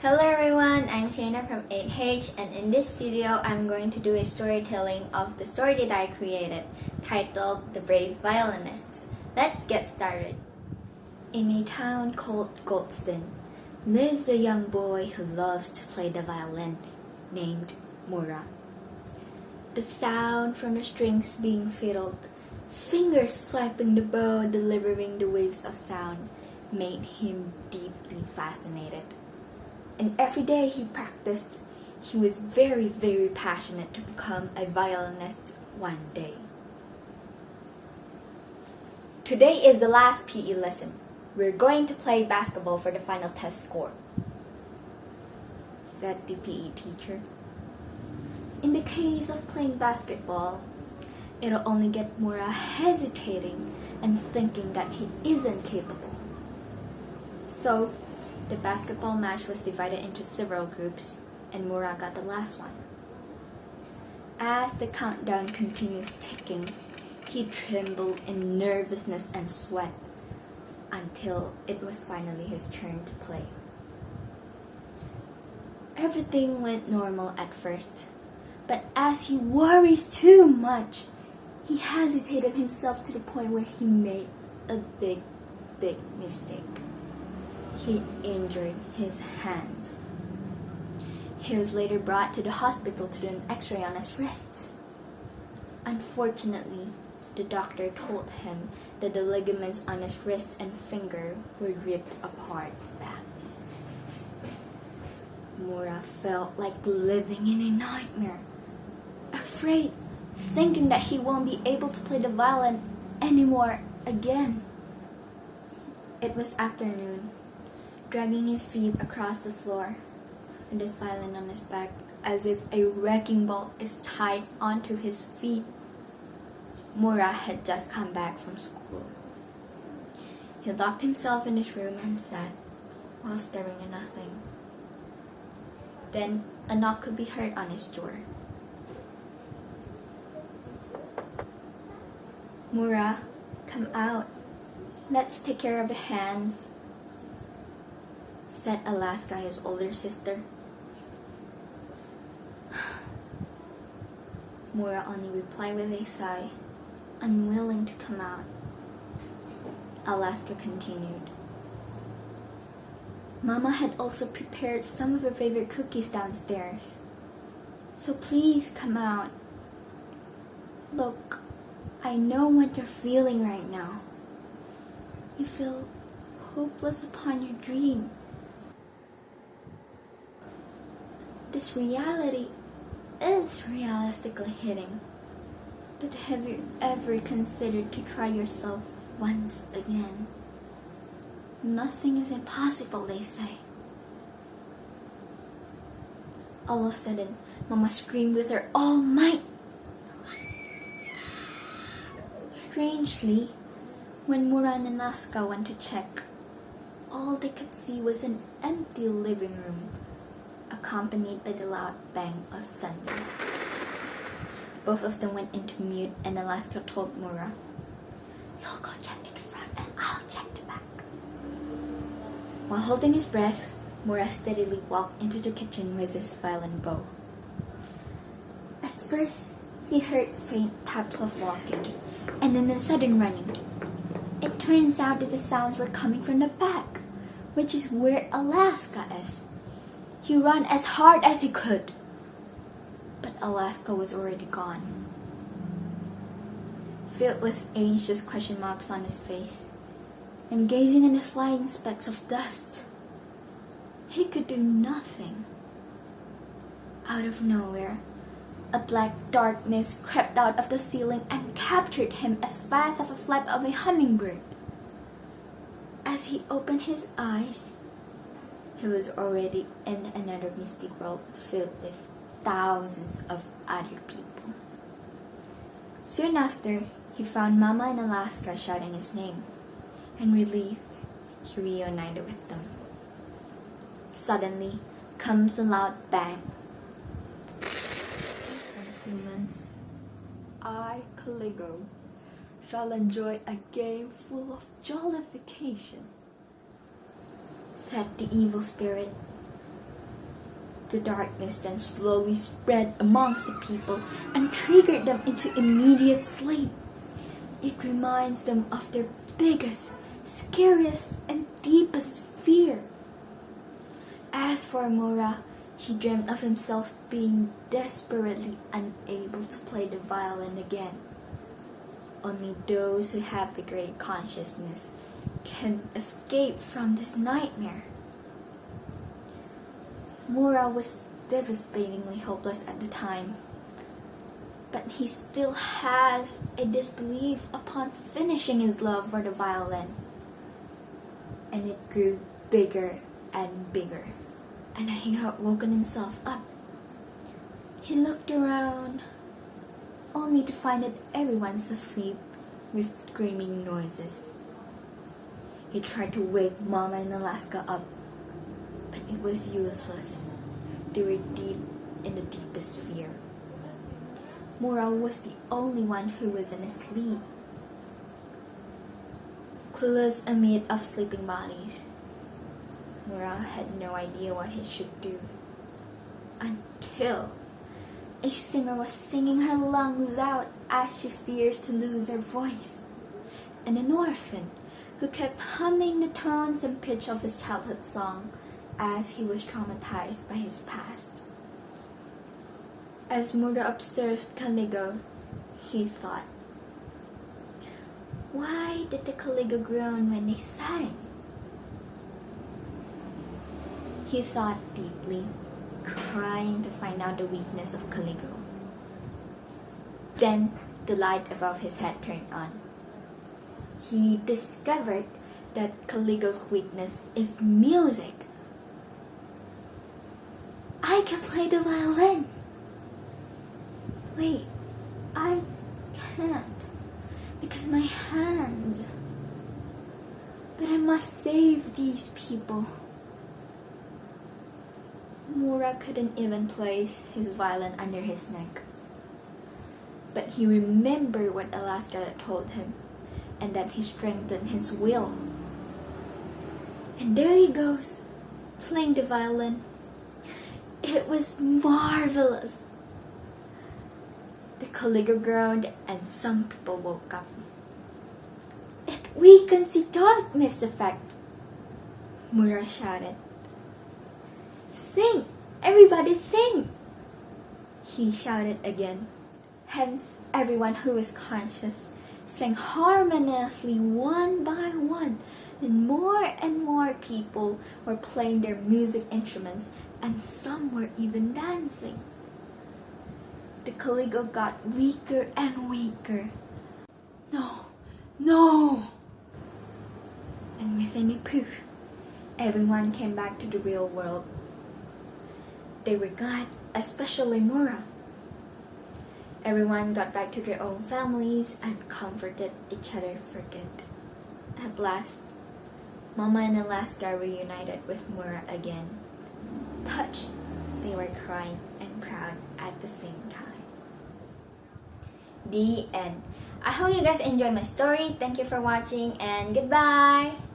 Hello everyone, I'm Shayna from 8H, and in this video I'm going to do a storytelling of the story that I created titled The Brave Violinist. Let's get started. In a town called Goldston lives a young boy who loves to play the violin named Mura. The sound from the strings being fiddled, fingers swiping the bow, delivering the waves of sound, made him deeply fascinated. And every day he practiced, he was very, very passionate to become a violinist one day. Today is the last PE lesson. We're going to play basketball for the final test score, said the PE teacher. In the case of playing basketball, it'll only get Mura hesitating and thinking that he isn't capable. So, the basketball match was divided into several groups, and Mura got the last one. As the countdown continues ticking, he trembled in nervousness and sweat until it was finally his turn to play. Everything went normal at first, but as he worries too much, he hesitated himself to the point where he made a big mistake. He injured his hands. He was later brought to the hospital to do an x-ray on his wrist. Unfortunately, the doctor told him that the ligaments on his wrist and finger were ripped apart badly. Mura felt like living in a nightmare, afraid, thinking that he won't be able to play the violin anymore again. It was afternoon. Dragging his feet across the floor with his violin on his back as if a wrecking ball is tied onto his feet. Mura had just come back from school. He locked himself in his room and sat while staring at nothing. Then a knock could be heard on his door. Mura, come out. Let's take care of your hands, said Alaska, his older sister. Mura only replied with a sigh, unwilling to come out. Alaska continued. Mama had also prepared some of her favorite cookies downstairs, so please come out. Look, I know what you're feeling right now. You feel hopeless upon your dream. This reality is realistically hitting, but have you ever considered to try yourself once again? Nothing is impossible, they say. All of a sudden, Mama screamed with her all might. Strangely, when Mura and Alaska went to check, all they could see was an empty living room, accompanied by the loud bang of thunder. Both of them went into mute, and Alaska told Mura, "You'll go check in front and I'll check the back." While holding his breath, Mura steadily walked into the kitchen with his violin bow. At first, he heard faint taps of walking, and then a sudden running. It turns out that the sounds were coming from the back, which is where Alaska is. He ran as hard as he could, but Alaska was already gone. Filled with anxious question marks on his face, and gazing at the flying specks of dust, he could do nothing. Out of nowhere, a black dark mist crept out of the ceiling and captured him as fast as a flap of a hummingbird. As he opened his eyes, he was already in another misty world filled with thousands of other people. Soon after, he found Mama and Alaska shouting his name, and relieved, he reunited with them. Suddenly comes a loud bang. Listen, humans, I, Caligo, shall enjoy a game full of jollification, said the evil spirit. The darkness then slowly spread amongst the people and triggered them into immediate sleep. It reminds them of their biggest, scariest, and deepest fear. As for Mura, he dreamed of himself being desperately unable to play the violin again. Only those who have the great consciousness can escape from this nightmare. Mura was devastatingly hopeless at the time, but he still has a disbelief upon finishing his love for the violin. And it grew bigger and bigger, and he had woken himself up. He looked around, only to find that everyone's asleep with screaming noises. He tried to wake Mama and Alaska up, but it was useless. They were deep in the deepest fear. Mura was the only one who wasn't asleep. Clueless amid of sleeping bodies, Mura had no idea what he should do. Until a singer was singing her lungs out as she fears to lose her voice. And an orphan who kept humming the tones and pitch of his childhood song as he was traumatized by his past. As Mura observed Caligo, he thought, why did the Caligo groan when they sang? He thought deeply, trying to find out the weakness of Caligo. Then the light above his head turned on. He discovered that Caligo's weakness is music. I can play the violin. Wait, I can't because my hands. But I must save these people. Mura couldn't even place his violin under his neck. But he remembered what Alaska had told him, and that he strengthened his will. And there he goes, playing the violin. It was marvelous. The Caligo groaned and some people woke up. It weakens the darkness effect, Mura shouted. Sing! Everybody sing! He shouted again. Hence, everyone who was conscious sang harmoniously one by one, and more people were playing their music instruments, and some were even dancing. The Caligo got weaker and weaker. No, no! And within a poof, everyone came back to the real world. They were glad, especially Mura. Everyone got back to their own families and comforted each other for good. At last, Mama and Alaska reunited with Mura again. Touched, they were crying and proud at the same time. The end. I hope you guys enjoyed my story. Thank you for watching and goodbye!